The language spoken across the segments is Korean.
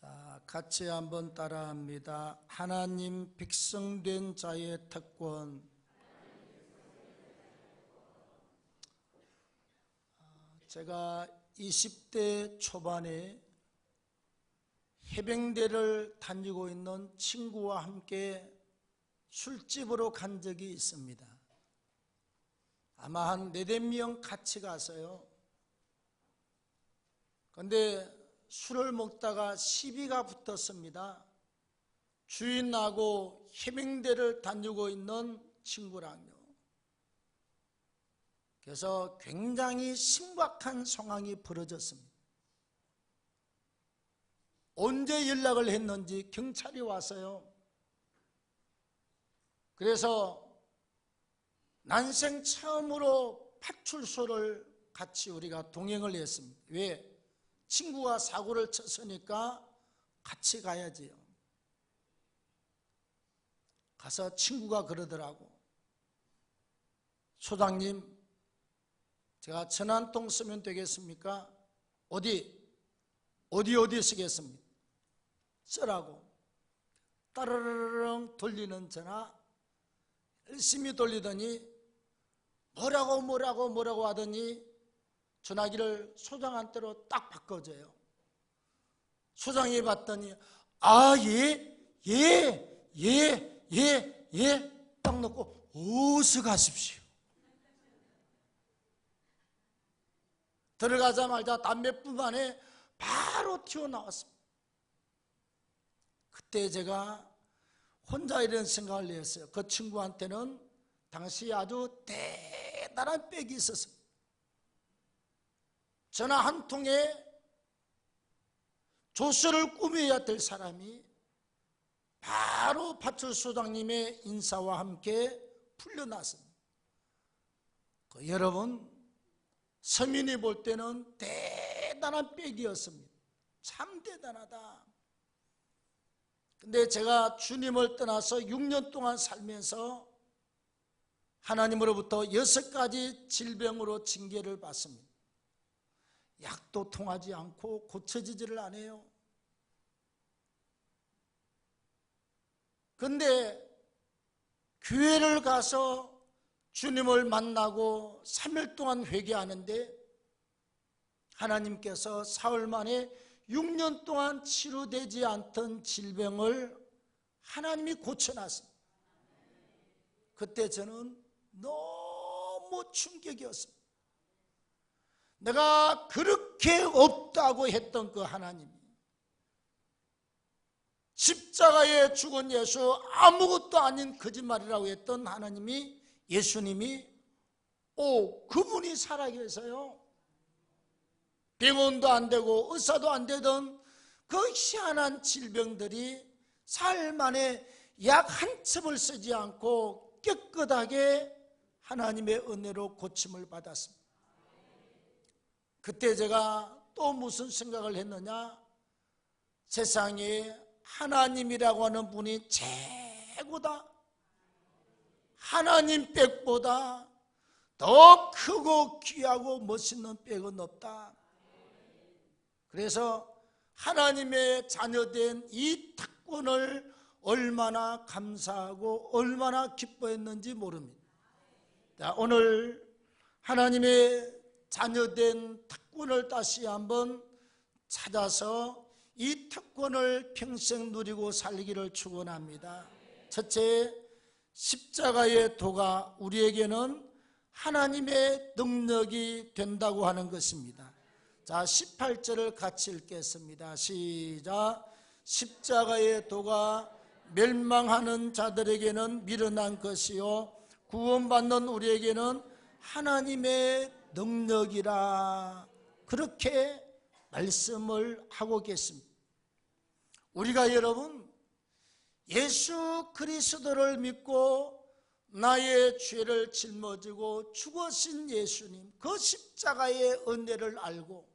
자, 같이 한번 따라합니다. 하나님 백성된 자의 특권. 제가 20대 초반에 해병대를 다니고 있는 친구와 함께 술집으로 간 적이 있습니다. 아마 한 4~5명 같이 가서요. 그런데 술을 먹다가 시비가 붙었습니다. 주인하고 해병대를 다니고 있는 친구랑요. 그래서 굉장히 심각한 상황이 벌어졌습니다. 언제 연락을 했는지 경찰이 와서요. 그래서 난생 처음으로 파출소를 같이 우리가 동행을 했습니다. 왜? 친구가 사고를 쳤으니까 같이 가야지요. 가서 친구가 그러더라고. 소장님, 제가 전화통 쓰면 되겠습니까? 어디 쓰겠습니까? 쓰라고. 따르르릉 돌리는 전화 열심히 돌리더니 뭐라고 하더니 전화기를 소장한테로 딱 바꿔줘요. 소장이 봤더니 예 딱 놓고 어서 가십시오. 들어가자마자 담배 뿜 안에 바로 튀어나왔습니다. 그때 제가 혼자 이런 생각을 했어요. 그 친구한테는 당시 아주 대단한 빽이 있었어요. 전화 한 통에 조서를 꾸며야 될 사람이 바로 파출소장님의 인사와 함께 풀려났습니다. 여러분, 서민이 볼 때는 대단한 빽이었습니다. 참 대단하다. 근데 제가 주님을 떠나서 6년 동안 살면서 하나님으로부터 6가지 질병으로 징계를 받습니다. 약도 통하지 않고 고쳐지지를 않아요. 그런데 교회를 가서 주님을 만나고 3일 동안 회개하는데 하나님께서 사흘 만에 6년 동안 치료되지 않던 질병을 하나님이 고쳐놨습니다. 그때 저는 너무 충격이었습니다. 내가 그렇게 없다고 했던 그 하나님이, 십자가에 죽은 예수, 아무것도 아닌 거짓말이라고 했던 하나님이, 예수님이 그분이 살아계세요. 병원도 안 되고 의사도 안 되던 그 희한한 질병들이 사흘 만에 약 한 첩을 쓰지 않고 깨끗하게 하나님의 은혜로 고침을 받았습니다. 그때 제가 또 무슨 생각을 했느냐? 세상에 하나님이라고 하는 분이 최고다. 하나님 빽보다 더 크고 귀하고 멋있는 빽은 없다. 그래서 하나님의 자녀된 이 특권을 얼마나 감사하고 얼마나 기뻐했는지 모릅니다. 자, 오늘 하나님의 자녀된 특권을 다시 한번 찾아서 이 특권을 평생 누리고 살기를 축원합니다. 첫째, 십자가의 도가 우리에게는 하나님의 능력이 된다고 하는 것입니다. 자, 18절을 같이 읽겠습니다. 시작. 십자가의 도가 멸망하는 자들에게는 미련한 것이요 구원받는 우리에게는 하나님의 능력이라. 그렇게 말씀을 하고 계십니다. 우리가 여러분 예수 그리스도를 믿고 나의 죄를 짊어지고 죽으신 예수님, 그 십자가의 은혜를 알고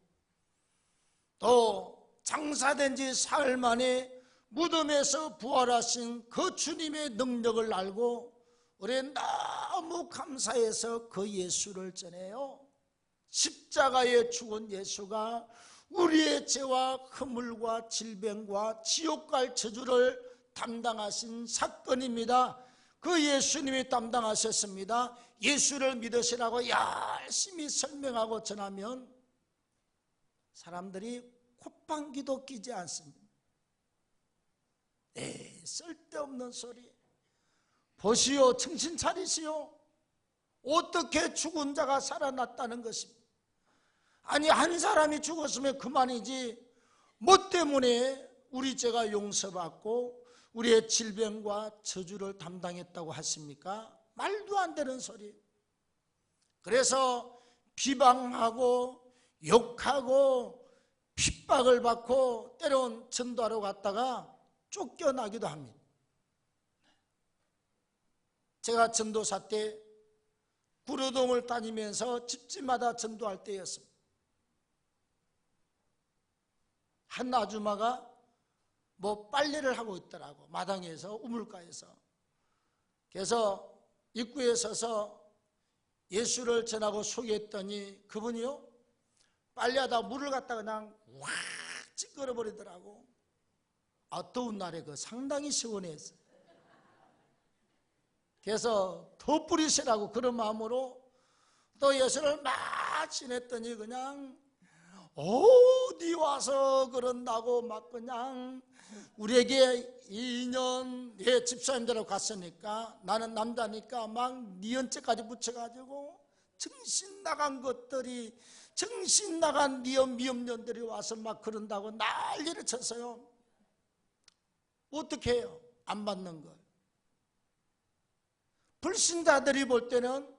또 장사된 지 사흘 만에 무덤에서 부활하신 그 주님의 능력을 알고 우리 너무 감사해서 그 예수를 전해요. 십자가에 죽은 예수가 우리의 죄와 허물과 질병과 지옥 갈 저주를 담당하신 사건입니다. 그 예수님이 담당하셨습니다. 예수를 믿으시라고 열심히 설명하고 전하면 사람들이 콧방귀도 끼지 않습니다. 쓸데없는 소리. 보시오, 정신 차리시오. 어떻게 죽은 자가 살아났다는 것입니다. 아니, 한 사람이 죽었으면 그만이지 뭐 때문에 우리 죄가 용서받고 우리의 질병과 저주를 담당했다고 하십니까? 말도 안 되는 소리. 그래서 비방하고 욕하고 핍박을 받고 때론 전도하러 갔다가 쫓겨나기도 합니다. 제가 전도사 때 구로동을 다니면서 집집마다 전도할 때였습니다. 한 아줌마가 뭐 빨래를 하고 있더라고, 마당에서, 우물가에서. 그래서 입구에 서서 예수를 전하고 소개했더니 그분이요, 빨래하다 물을 갖다가 그냥 확 찌끄러 버리더라고. 더운 날에 그 상당히 시원했어요. 그래서 더 뿌리시라고 그런 마음으로 또 예수를 막 지냈더니 그냥 어디 와서 그런다고 막 그냥 우리에게 2년 집사님들하고 갔으니까 나는 남자니까 막 니은자까지 붙여가지고 정신 나간 것들이, 정신 나간 미엄년들이 와서 막 그런다고 난리를 쳤어요. 어떻게 해요? 안 받는 걸. 불신자들이 볼 때는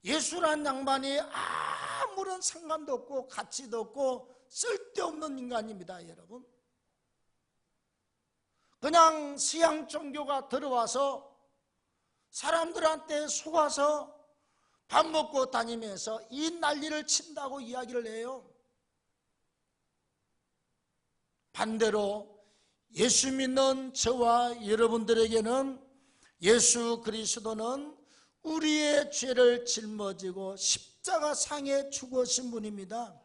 예수란 양반이 아무런 상관도 없고 가치도 없고 쓸데없는 인간입니다, 여러분. 그냥 서양 종교가 들어와서 사람들한테 속아서 밥 먹고 다니면서 이 난리를 친다고 이야기를 해요. 반대로 예수 믿는 저와 여러분들에게는 예수 그리스도는 우리의 죄를 짊어지고 십자가상에 죽으신 분입니다.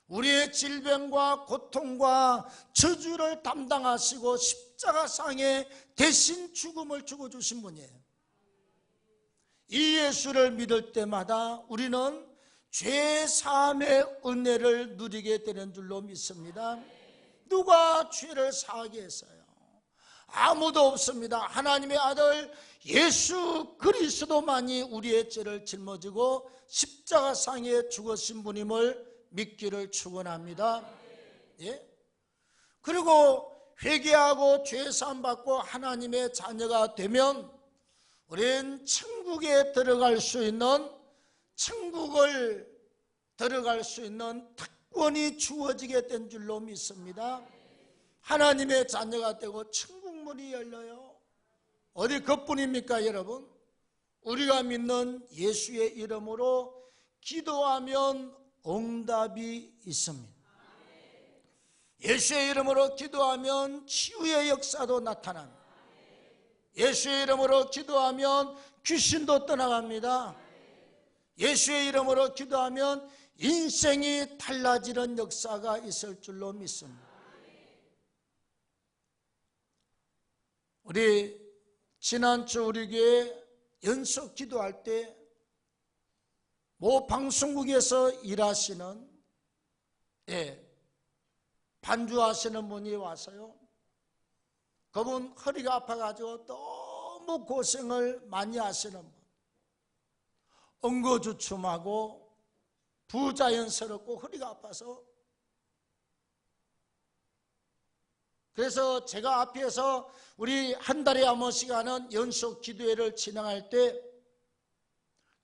우리의 질병과 고통과 저주를 담당하시고 십자가상에 대신 죽음을 죽어주신 분이에요. 이 예수를 믿을 때마다 우리는 죄 사함의 은혜를 누리게 되는 줄로 믿습니다. 누가 죄를 사하게 했어요? 아무도 없습니다. 하나님의 아들 예수 그리스도만이 우리의 죄를 짊어지고 십자가상에 죽으신 분임을 믿기를 축원합니다. 예? 그리고 회개하고 죄 사함 받고 하나님의 자녀가 되면 우리는 천국에 들어갈 수 있는, 천국을 들어갈 수 있는 특권이 주어지게 된 줄로 믿습니다. 하나님의 자녀가 되고 천국 문이 열려요. 어디 그뿐입니까, 여러분? 우리가 믿는 예수의 이름으로 기도하면 응답이 있습니다. 예수의 이름으로 기도하면 치유의 역사도 나타납니다. 예수의 이름으로 기도하면 귀신도 떠나갑니다. 예수의 이름으로 기도하면 인생이 달라지는 역사가 있을 줄로 믿습니다. 우리 지난주 우리 교회 연속 기도할 때 모 방송국에서 일하시는 반주하시는 분이 와서요, 그분 허리가 아파가지고 너무 고생을 많이 하시는 분, 응고주춤하고 부자연스럽고 허리가 아파서, 그래서 제가 앞에서 우리 한 달에 한 번씩 하는 연속 기도회를 진행할 때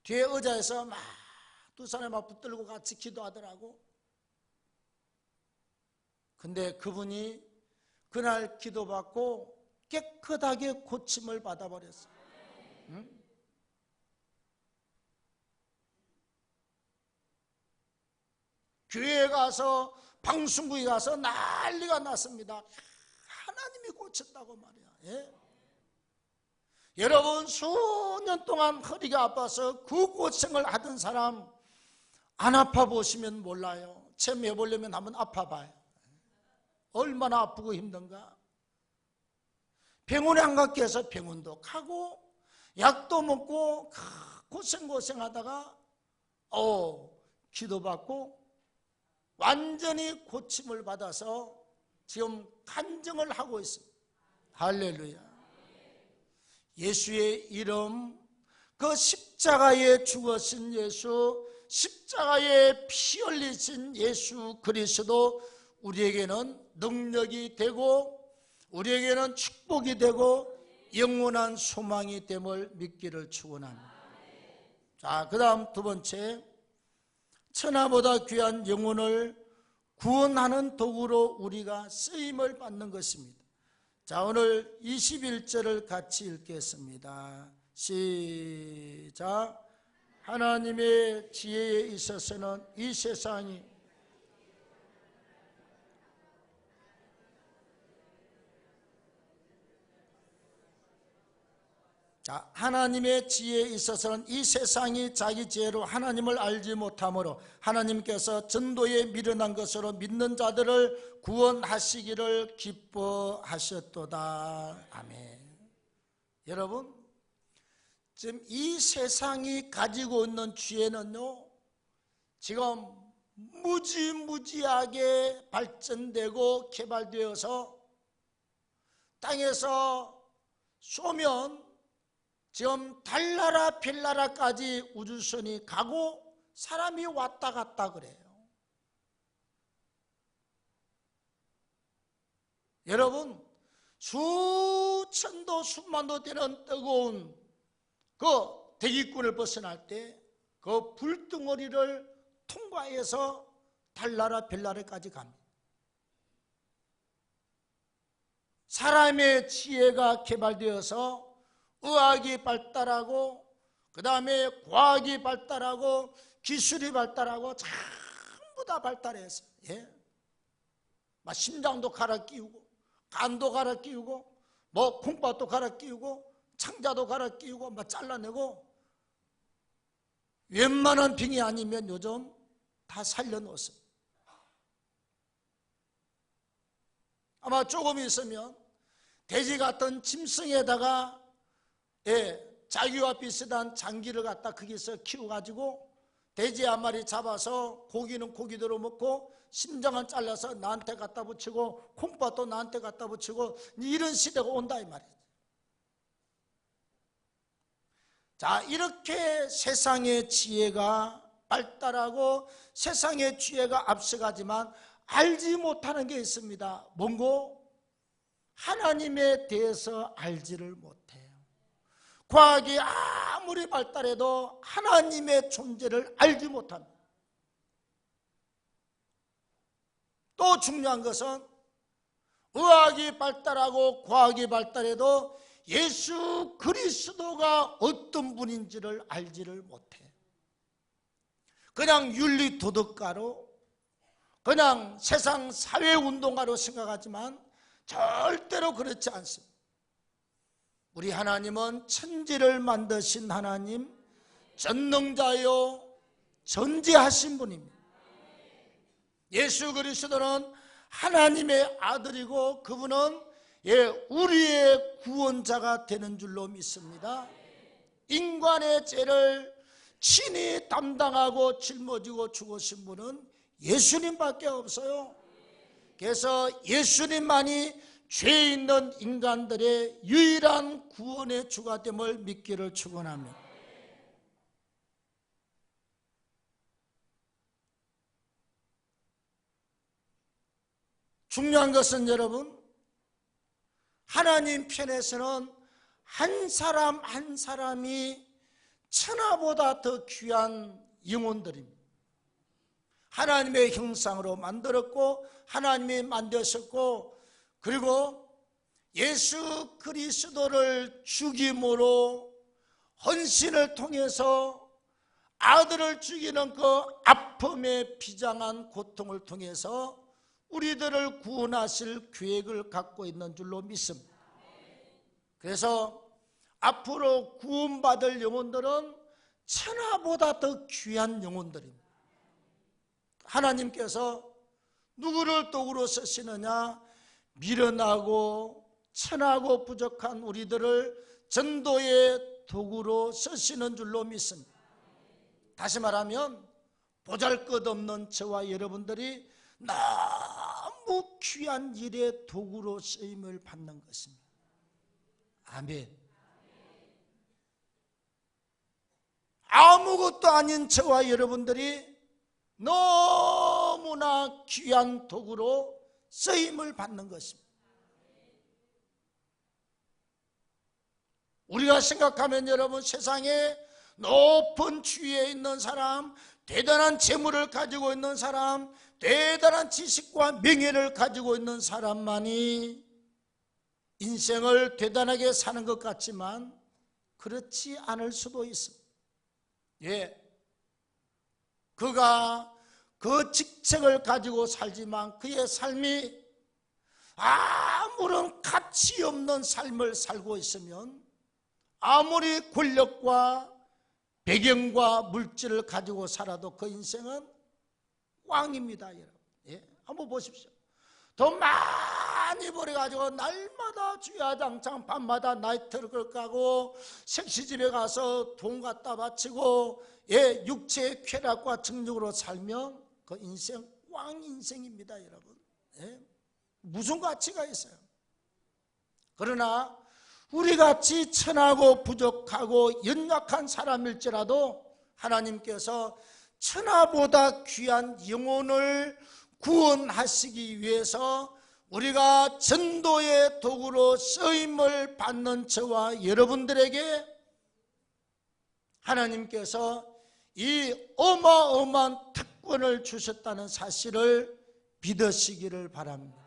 뒤에 의자에서 막 두 사람이 막 붙들고 같이 기도하더라고. 근데 그분이 그날 기도받고 깨끗하게 고침을 받아버렸어요. 응? 교회에 가서, 방송국에 가서 난리가 났습니다. 하나님이 고쳤다고 말이야. 예? 여러분, 수년 동안 허리가 아파서 그 고생을 하던 사람 안 아파 보시면 몰라요. 체험해보려면 한번 아파봐요. 얼마나 아프고 힘든가. 병원에 안 갔게 해서 병원도 가고 약도 먹고 고생하다가 기도받고 완전히 고침을 받아서 지금 간증을 하고 있습니다. 할렐루야. 예수의 이름, 그 십자가에 죽으신 예수, 십자가에 피 흘리신 예수 그리스도 우리에게는 능력이 되고 우리에게는 축복이 되고 영원한 소망이 됨을 믿기를 축원합니다. 자, 그 다음 두 번째, 천하보다 귀한 영혼을 구원하는 도구로 우리가 쓰임을 받는 것입니다. 자, 오늘 21절을 같이 읽겠습니다. 시작. 하나님의 지혜에 있어서는 이 세상이 자, 하나님의 지혜에 있어서는 이 세상이 자기 지혜로 하나님을 알지 못하므로 하나님께서 전도에 미련한 것으로 믿는 자들을 구원하시기를 기뻐하셨도다. 아멘. 여러분, 지금 이 세상이 가지고 있는 지혜는요, 지금 무지무지하게 발전되고 개발되어서 땅에서 쏘면 지금 달나라 별나라까지 우주선이 가고 사람이 왔다 갔다 그래요. 여러분, 수천도 수만도 되는 뜨거운 그 대기권을 벗어날 때 그 불덩어리를 통과해서 달나라 별나라까지 갑니다. 사람의 지혜가 개발되어서 의학이 발달하고 그 다음에 과학이 발달하고 기술이 발달하고 전부 다 발달해서 막 심장도 갈아 끼우고 간도 갈아 끼우고 뭐 콩팥도 갈아 끼우고 창자도 갈아 끼우고 막 잘라내고 웬만한 병이 아니면 요즘 다 살려놓았어요. 아마 조금 있으면 돼지 같은 짐승에다가 자기와 비슷한 장기를 갖다 거기서 키워가지고 돼지 한 마리 잡아서 고기는 고기대로 먹고 심장은 잘라서 나한테 갖다 붙이고 콩팥도 나한테 갖다 붙이고 이런 시대가 온다 이 말이에요. 자, 이렇게 세상의 지혜가 발달하고 세상의 지혜가 앞서가지만 알지 못하는 게 있습니다. 뭔고? 하나님에 대해서 알지를 못해요. 과학이 아무리 발달해도 하나님의 존재를 알지 못합니다. 또 중요한 것은 의학이 발달하고 과학이 발달해도 예수 그리스도가 어떤 분인지를 알지를 못해. 그냥 윤리도덕가로 그냥 세상 사회운동가로 생각하지만 절대로 그렇지 않습니다. 우리 하나님은 천지를 만드신 하나님, 전능자요 전지하신 분입니다. 예수 그리스도는 하나님의 아들이고 그분은 우리의 구원자가 되는 줄로 믿습니다. 인간의 죄를 친히 담당하고 짊어지고 죽으신 분은 예수님밖에 없어요. 그래서 예수님만이 죄 있는 인간들의 유일한 구원의 주가 됨을 믿기를 축원합니다. 중요한 것은 여러분, 하나님 편에서는 한 사람 한 사람이 천하보다 더 귀한 영혼들입니다. 하나님의 형상으로 만들었고 하나님이 만드셨고 그리고 예수 그리스도를 죽임으로 헌신을 통해서 아들을 죽이는 그 아픔에 비장한 고통을 통해서 우리들을 구원하실 계획을 갖고 있는 줄로 믿습니다. 그래서 앞으로 구원받을 영혼들은 천하보다 더 귀한 영혼들입니다. 하나님께서 누구를 도구로 쓰시느냐? 미련하고 천하고 부족한 우리들을 전도의 도구로 쓰시는 줄로 믿습니다. 다시 말하면 보잘것없는 저와 여러분들이 너무 귀한 일의 도구로 쓰임을 받는 것입니다. 아멘. 아무것도 아닌 저와 여러분들이 너무나 귀한 도구로 쓰임을 받는 것입니다. 우리가 생각하면 여러분, 세상에 높은 지위에 있는 사람, 대단한 재물을 가지고 있는 사람, 대단한 지식과 명예를 가지고 있는 사람만이 인생을 대단하게 사는 것 같지만 그렇지 않을 수도 있습니다. 예, 그가 그 직책을 가지고 살지만 그의 삶이 아무런 가치 없는 삶을 살고 있으면, 아무리 권력과 배경과 물질을 가지고 살아도 그 인생은 꽝입니다, 여러분. 예, 한번 보십시오. 돈 많이 벌어가지고 날마다 주야장창 밤마다 나이트를 가고 색시집에 가서 돈 갖다 바치고, 예, 육체의 쾌락과 정욕으로 살면 그 인생 꽝 인생입니다, 여러분. 예? 무슨 가치가 있어요? 그러나 우리같이 천하고 부족하고 연약한 사람일지라도 하나님께서 천하보다 귀한 영혼을 구원하시기 위해서 우리가 전도의 도구로 쓰임을 받는 저와 여러분들에게 하나님께서 이 어마어마한 특권을 주셨다는 사실을 믿으시기를 바랍니다.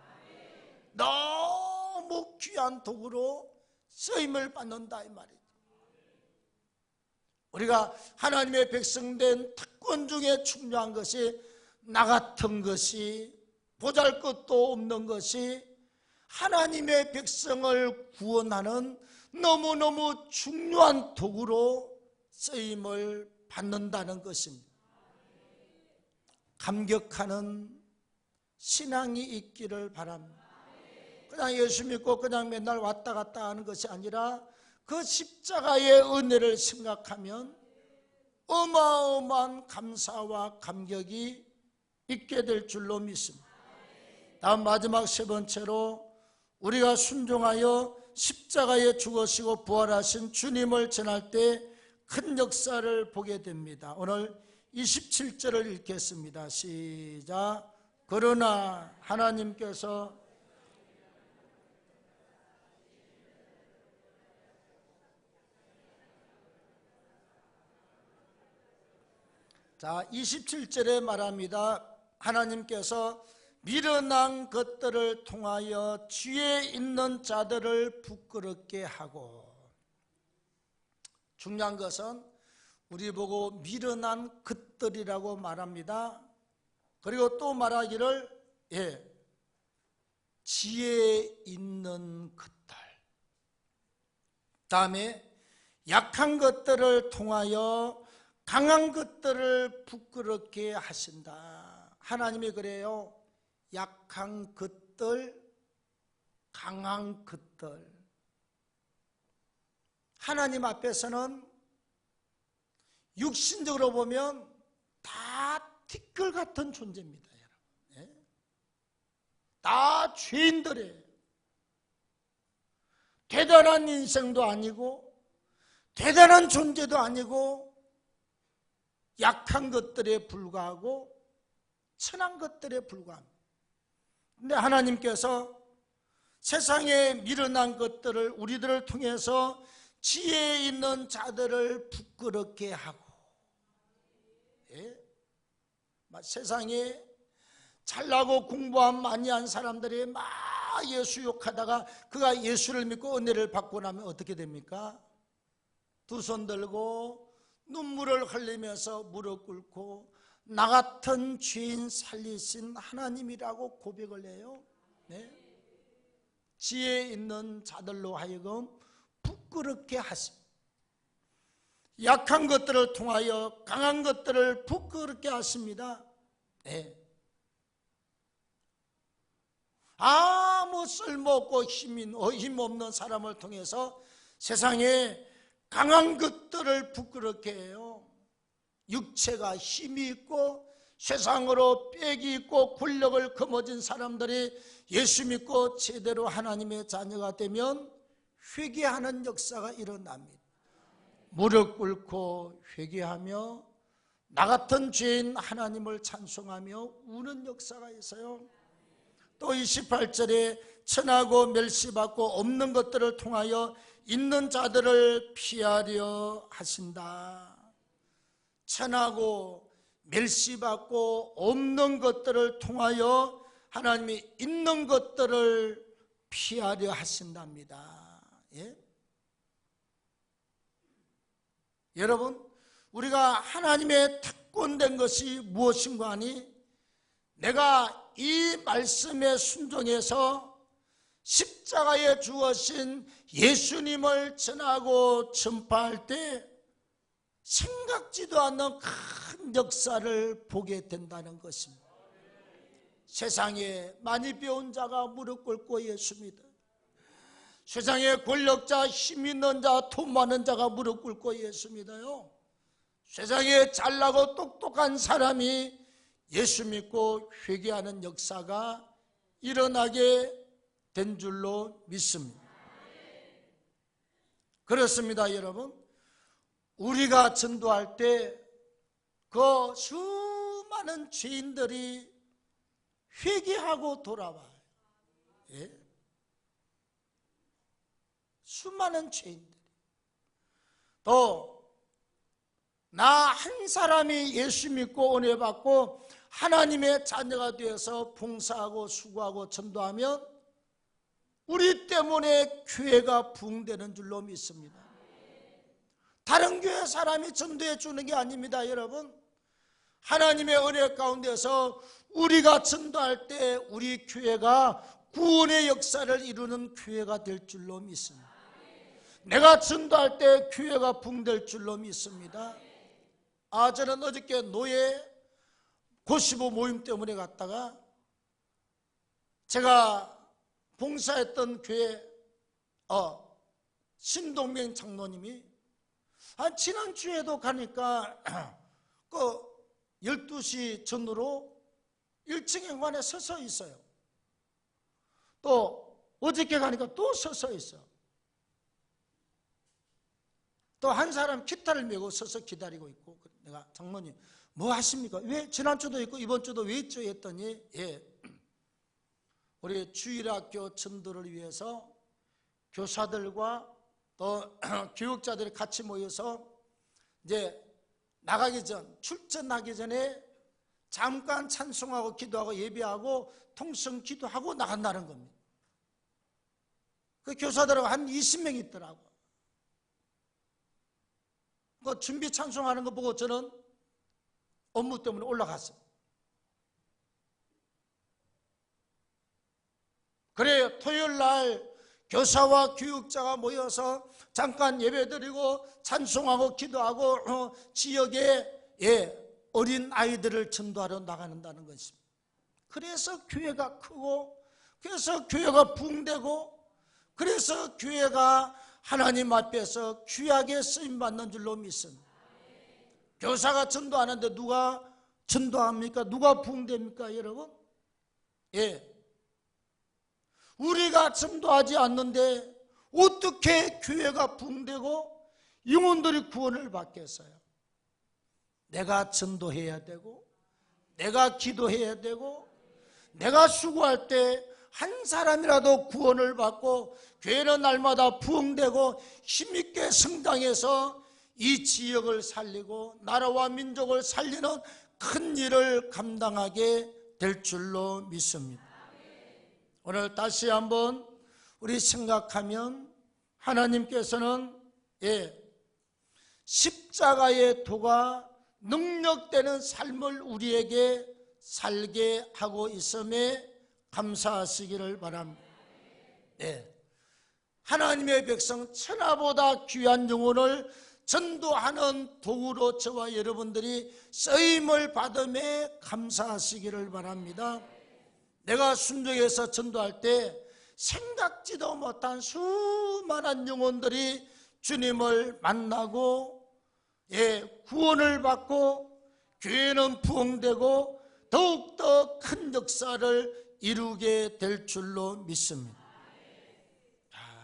너무 귀한 도구로 쓰임을 받는다 이 말이죠. 우리가 하나님의 백성된 특권 중에 중요한 것이, 나 같은 것이, 보잘것도 없는 것이 하나님의 백성을 구원하는 너무너무 중요한 도구로 쓰임을 받는다는 것입니다. 감격하는 신앙이 있기를 바랍니다. 그냥 예수 믿고 그냥 맨날 왔다 갔다 하는 것이 아니라 그 십자가의 은혜를 생각하면 어마어마한 감사와 감격이 있게 될 줄로 믿습니다. 다음 마지막 세 번째로, 우리가 순종하여 십자가에 죽으시고 부활하신 주님을 전할 때 큰 역사를 보게 됩니다. 오늘 27절을 읽겠습니다. 시작. 그러나 하나님께서 자, 27절에 말합니다. 하나님께서 미련한 것들을 통하여 지혜 있는 자들을 부끄럽게 하고, 중요한 것은 우리 보고 미련한 것들이라고 말합니다. 그리고 또 말하기를, 예, 지혜 있는 것들. 다음에 약한 것들을 통하여 강한 것들을 부끄럽게 하신다. 하나님이 그래요. 약한 것들, 강한 것들. 하나님 앞에서는 육신적으로 보면 다 티끌 같은 존재입니다, 여러분. 예? 다 죄인들이에요. 대단한 인생도 아니고 대단한 존재도 아니고 약한 것들에 불과하고 천한 것들에 불과합니다. 그런데 하나님께서 세상에 미련한 것들을, 우리들을 통해서 지혜 있는 자들을 부끄럽게 하고, 예? 세상에 잘나고 공부한 많이 한 사람들이 막 예수 욕하다가 그가 예수를 믿고 은혜를 받고 나면 어떻게 됩니까? 두 손 들고 눈물을 흘리면서 무릎 꿇고 나 같은 죄인 살리신 하나님이라고 고백을 해요. 네? 지혜 있는 자들로 하여금 부끄럽게 하십니다. 약한 것들을 통하여 강한 것들을 부끄럽게 하십니다. 네. 아무 쓸모없고 힘없는 사람을 통해서 세상에 강한 것들을 부끄럽게 해요. 육체가 힘이 있고 세상으로 빽이 있고 권력을 거머쥔 사람들이 예수 믿고 제대로 하나님의 자녀가 되면 회개하는 역사가 일어납니다. 무릎 꿇고 회개하며 나 같은 죄인 하나님을 찬송하며 우는 역사가 있어요. 또 28절에 천하고 멸시받고 없는 것들을 통하여 있는 자들을 피하려 하신다. 천하고 멸시받고 없는 것들을 통하여 하나님이 있는 것들을 피하려 하신답니다. 예? 여러분, 우리가 하나님의 특권된 것이 무엇인가 하니 내가 이 말씀에 순종해서 십자가에 주어진 예수님을 전하고 전파할 때 생각지도 않는 큰 역사를 보게 된다는 것입니다. 세상에 많이 배운 자가 무릎 꿇고 예수 믿어. 세상에 권력자, 힘 있는 자, 돈 많은 자가 무릎 꿇고 예수 믿어요. 세상에 잘나고 똑똑한 사람이 예수 믿고 회개하는 역사가 일어나게 된 줄로 믿습니다. 그렇습니다, 여러분. 우리가 전도할 때 그 수많은 죄인들이 회개하고 돌아와요. 예? 수많은 죄인들이. 또 나 한 사람이 예수 믿고 은혜 받고 하나님의 자녀가 되어서 봉사하고 수고하고 전도하면 우리 때문에 교회가 부흥되는 줄로 믿습니다. 다른 교회 사람이 전도해 주는 게 아닙니다, 여러분. 하나님의 은혜 가운데서 우리가 전도할 때 우리 교회가 구원의 역사를 이루는 교회가 될 줄로 믿습니다. 내가 전도할 때 교회가 부흥될 줄로 믿습니다. 저는 어저께 노예 95 모임 때문에 갔다가 제가 봉사했던 교회 신동명 장로님이 지난주에도 가니까 그 12시 전후로 1층 현관에 서서 있어요. 또 어저께 가니까 또 서서 있어. 또 한 사람 기타를 메고 서서 기다리고 있고, 내가 장로님 뭐 하십니까? 왜 지난주도 있고 이번 주도 왜 있죠? 했더니 우리 주일학교 전도를 위해서 교사들과 또 교육자들이 같이 모여서 이제 나가기 전, 출전하기 전에 잠깐 찬송하고 기도하고 예배하고 통성 기도하고 나간다는 겁니다. 그 교사들하고 한 20명 있더라고. 그 준비 찬송하는 거 보고 저는 업무 때문에 올라갔어요. 그래요. 토요일 날 교사와 교육자가 모여서 잠깐 예배드리고 찬송하고 기도하고 지역에 어린 아이들을 전도하러 나간다는 것입니다. 그래서 교회가 크고, 그래서 교회가 부흥되고, 그래서 교회가 하나님 앞에서 귀하게 쓰임받는 줄로 믿습니다. 교사가 전도하는데 누가 전도합니까? 누가 부흥됩니까, 여러분? 우리가 전도하지 않는데 어떻게 교회가 부흥되고 영혼들이 구원을 받겠어요? 내가 전도해야 되고, 내가 기도해야 되고, 내가 수고할 때 한 사람이라도 구원을 받고 교회는 날마다 부흥되고 힘있게 성장해서 이 지역을 살리고 나라와 민족을 살리는 큰 일을 감당하게 될 줄로 믿습니다. 오늘 다시 한번 우리 생각하면 하나님께서는 십자가의 도가 능력되는 삶을 우리에게 살게 하고 있음에 감사하시기를 바랍니다. 하나님의 백성 천하보다 귀한 영혼을 전도하는 도구로 저와 여러분들이 쓰임을 받음에 감사하시기를 바랍니다. 내가 순종해서 전도할 때 생각지도 못한 수많은 영혼들이 주님을 만나고 구원을 받고 교회는 부흥되고 더욱더 큰 역사를 이루게 될 줄로 믿습니다.